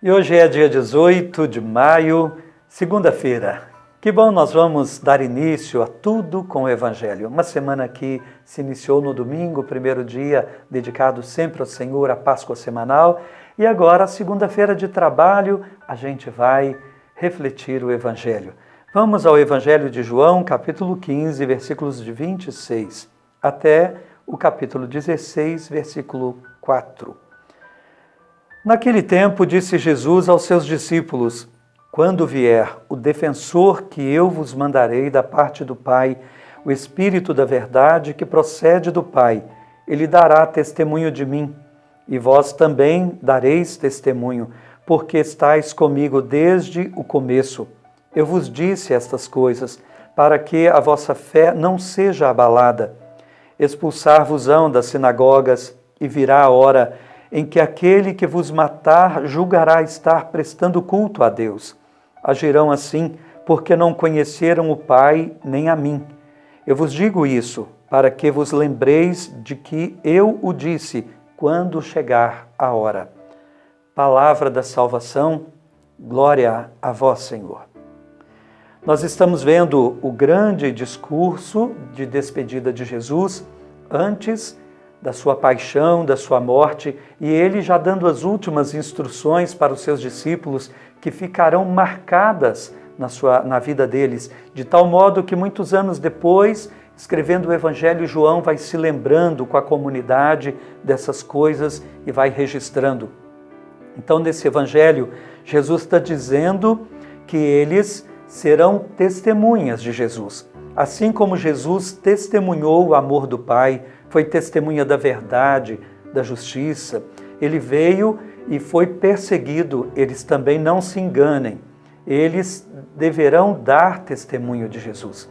E hoje é dia 18 de maio, segunda-feira. Que bom, nós vamos dar início a tudo com o Evangelho. Uma semana que se iniciou no domingo, primeiro dia dedicado sempre ao Senhor, a Páscoa semanal. E agora, segunda-feira de trabalho, a gente vai refletir o Evangelho. Vamos ao Evangelho de João, capítulo 15, versículos de 26 até o capítulo 16, versículo 4. Naquele tempo, disse Jesus aos seus discípulos: quando vier o defensor que eu vos mandarei da parte do Pai, o Espírito da verdade que procede do Pai, ele dará testemunho de mim, e vós também dareis testemunho, porque estáis comigo desde o começo. Eu vos disse estas coisas, para que a vossa fé não seja abalada. Expulsar-vos-ão das sinagogas, e virá a hora em que aquele que vos matar julgará estar prestando culto a Deus. Agirão assim, porque não conheceram o Pai nem a mim. Eu vos digo isso, para que vos lembreis de que eu o disse, quando chegar a hora. Palavra da salvação, glória a vós, Senhor. Nós estamos vendo o grande discurso de despedida de Jesus antes da sua paixão, da sua morte, e ele já dando as instruções para os seus discípulos que ficarão marcadas na vida deles, de tal modo que muitos anos depois, escrevendo o Evangelho, João vai se lembrando com a comunidade dessas coisas e vai registrando. Então, nesse Evangelho, Jesus está dizendo que eles serão testemunhas de Jesus. Assim como Jesus testemunhou o amor do Pai, foi testemunha da verdade, da justiça, ele veio e foi perseguido, eles também não se enganem, eles deverão dar testemunho de Jesus.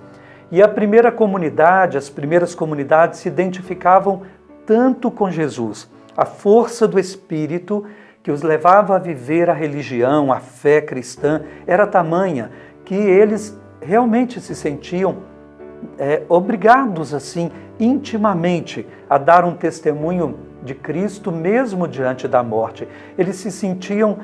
E a primeira comunidade, as primeiras comunidades se identificavam tanto com Jesus, a força do Espírito que os levava a viver a religião, a fé cristã, era tamanha que eles realmente se sentiam obrigados assim, intimamente, a dar um testemunho de Cristo mesmo diante da morte. Eles se sentiam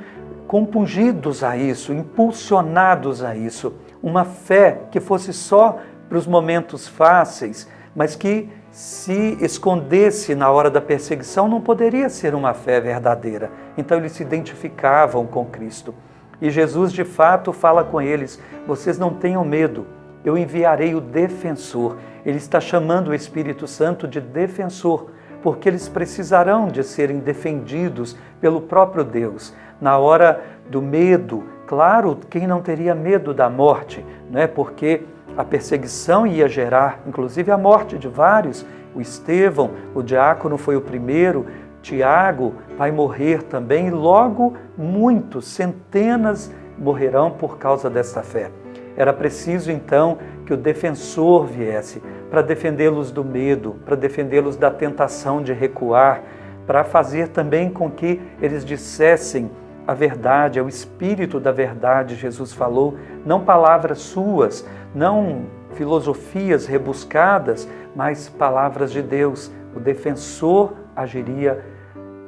compungidos a isso, impulsionados a isso. Uma fé que fosse só para os momentos fáceis, mas que se escondesse na hora da perseguição, não poderia ser uma fé verdadeira. Então eles se identificavam com Cristo. E Jesus, de fato, fala com eles: vocês não tenham medo, eu enviarei o defensor. Ele está chamando o Espírito Santo de defensor, porque eles precisarão de serem defendidos pelo próprio Deus. Na hora do medo, claro, quem não teria medo da morte, não é? Porque a perseguição ia gerar, inclusive, a morte de vários. O Estevão, o diácono, foi o primeiro. Tiago vai morrer também, e logo muitos, centenas morrerão por causa desta fé. Era preciso então que o defensor viesse para defendê-los do medo, para defendê-los da tentação de recuar, para fazer também com que eles dissessem a verdade, é o Espírito da verdade, Jesus falou, não palavras suas, não filosofias rebuscadas, mas palavras de Deus. O defensor agiria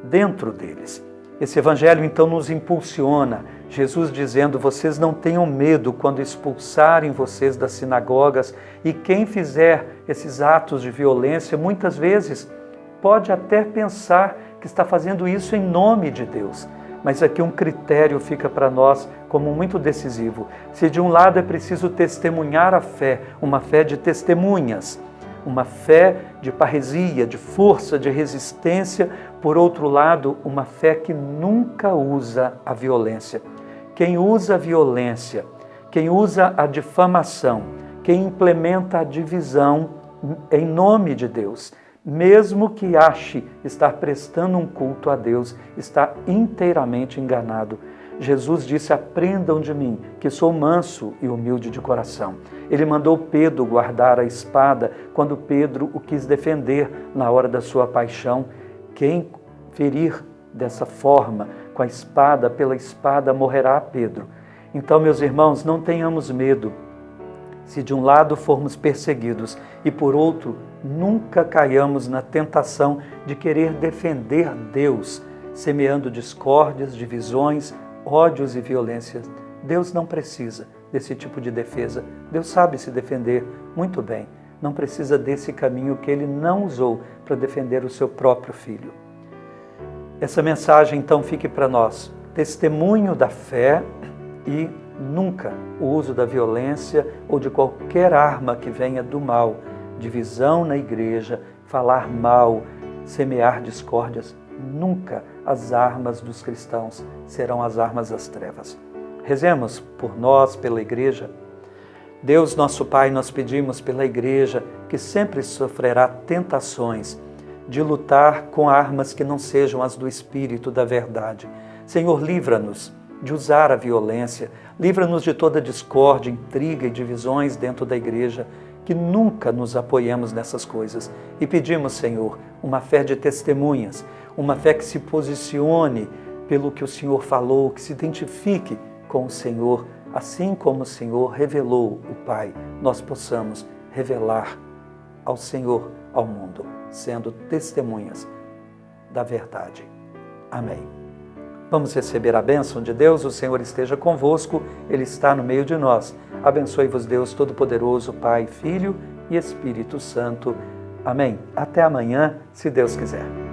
dentro deles. Esse Evangelho então nos impulsiona, Jesus dizendo: vocês não tenham medo quando expulsarem vocês das sinagogas, e quem fizer esses atos de violência, muitas vezes pode até pensar que está fazendo isso em nome de Deus. Mas aqui um critério fica para nós como muito decisivo. Se de um lado é preciso testemunhar a fé, uma fé de testemunhas, uma fé de parresia, de força, de resistência, por outro lado, uma fé que nunca usa a violência. Quem usa a violência, quem usa a difamação, quem implementa a divisão em nome de Deus, mesmo que ache estar prestando um culto a Deus, está inteiramente enganado. Jesus disse: aprendam de mim, que sou manso e humilde de coração. Ele mandou Pedro guardar a espada quando Pedro o quis defender na hora da sua paixão. Quem ferir dessa forma, com a espada, pela espada morrerá Pedro. Então, meus irmãos, não tenhamos medo. Se de um lado formos perseguidos e por outro, nunca caiamos na tentação de querer defender Deus, semeando discórdias, divisões, ódios e violências. Deus não precisa desse tipo de defesa. Deus sabe se defender muito bem. Não precisa desse caminho que Ele não usou para defender o seu próprio Filho. Essa mensagem, então, fique para nós. Testemunho da fé e nunca o uso da violência ou de qualquer arma que venha do mal. Divisão na igreja, falar mal, semear discórdias. Nunca as armas dos cristãos serão as armas das trevas. Rezemos por nós, pela igreja. Deus, nosso Pai, nós pedimos pela igreja que sempre sofrerá tentações de lutar com armas que não sejam as do Espírito da verdade. Senhor, livra-nos de usar a violência, livra-nos de toda discórdia, intriga e divisões dentro da igreja, que nunca nos apoiemos nessas coisas. E pedimos, Senhor, uma fé de testemunhas, uma fé que se posicione pelo que o Senhor falou, que se identifique com o Senhor, assim como o Senhor revelou o Pai, nós possamos revelar ao Senhor, ao mundo, sendo testemunhas da verdade. Amém. Vamos receber a bênção de Deus. O Senhor esteja convosco, Ele está no meio de nós. Abençoe-vos Deus Todo-Poderoso, Pai, Filho e Espírito Santo. Amém. Até amanhã, se Deus quiser.